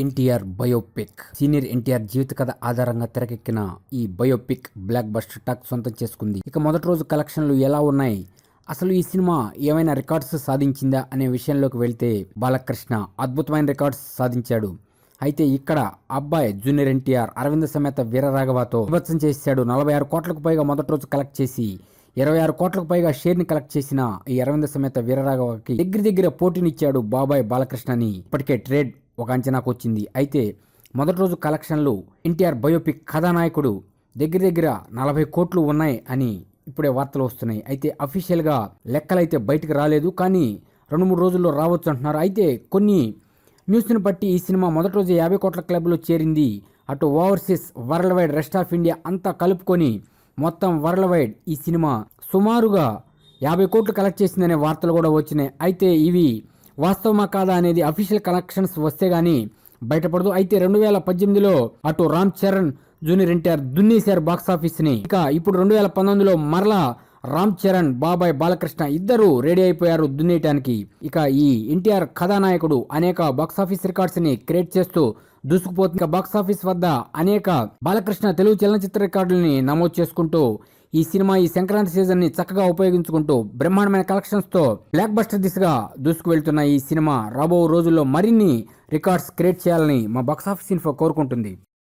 NTR biopic senior NTR జీవిత కథ ఆధారంగా తెరకెక్కిన ఈ బయోపిక్ బ్లాక్ బస్టర్ టాక్ సొంతం చేసుకుంది. ఇక మొదటి రోజు కలెక్షన్లు ఎలా ఉన్నాయి, అసలు ఈ సినిమా ఏమైనా రికార్డ్స్ సాధించిందా అనే విషయంలోకి వెళ్తే బాలకృష్ణ అద్భుతమైన రికార్డ్స్ సాధించాడు. అయితే ఇక్కడ అబ్బాయి జూనియర్ ఎన్టీఆర్ అరవింద సమేత వీరరాఘవతో విభత్సం చేశాడు. 46 కోట్లకు పైగా మొదటి రోజు కలెక్ట్ చేసి 26 కోట్లకు పైగా షేర్ ని కలెక్ట్ చేసిన ఈ అరవింద సమేత వీరరాఘవకి దగ్గర పోటీనిచ్చాడు బాబాయ్ బాలకృష్ణని. ఇప్పటికే ట్రేడ్ ఒక అంచనాకు వచ్చింది. అయితే మొదటి రోజు కలెక్షన్లు ఎన్టీఆర్ బయోపిక్ కథానాయకుడు దగ్గర 40 కోట్లు ఉన్నాయి అని ఇప్పుడే వార్తలు వస్తున్నాయి. అయితే అఫీషియల్గా లెక్కలైతే బయటకు రాలేదు, కానీ 2-3 రోజుల్లో రావచ్చు అంటున్నారు. అయితే కొన్ని న్యూస్ని బట్టి ఈ సినిమా మొదటి రోజు 50 కోట్ల క్లబ్లో చేరింది. అటు overseas, world wide, rest of India అంతా కలుపుకొని మొత్తం వరల్డ్ వైడ్ ఈ సినిమా సుమారుగా 50 కోట్లు కలెక్ట్ చేసిందనే వార్తలు కూడా వచ్చినాయి. అయితే ఇవి వాస్తవమా కాదా అనేది అఫీషియల్ కలెక్షన్స్ వస్తే గానీ బయటపడదు. అయితే 2018లో అటు రామ్ చరణ్, జూనియర్ ఎన్టీఆర్ దున్నేశారు బాక్సాఫీస్ ని. ఇక ఇప్పుడు 2019లో మరలా రామ్ చరణ్, బాబాయ్ బాలకృష్ణ ఇద్దరు రెడీ అయిపోయారు దున్నేయటానికి. ఇక ఈ ఎన్టీఆర్ కథానాయకుడు అనేక బాక్సాఫీస్ రికార్డ్స్ ని క్రియేట్ చేస్తూ దూసుకుపోతుంది. బాక్సాఫీస్ వద్ద అనేక బాలకృష్ణ తెలుగు చలనచిత్ర రికార్డులని నమోదు చేసుకుంటూ ఈ సినిమా ఈ సంక్రాంతి సీజన్ ని చక్కగా ఉపయోగించుకుంటూ బ్రహ్మాండమైన కలెక్షన్స్ తో బ్లాక్ బస్టర్ దిశగా దూసుకు వెళ్తున్న ఈ సినిమా రాబో రోజుల్లో మరిన్ని రికార్డ్స్ క్రియేట్ చేయాలని మా బాక్సాఫీస్ ఇన్ఫో కోరుకుంటుంది.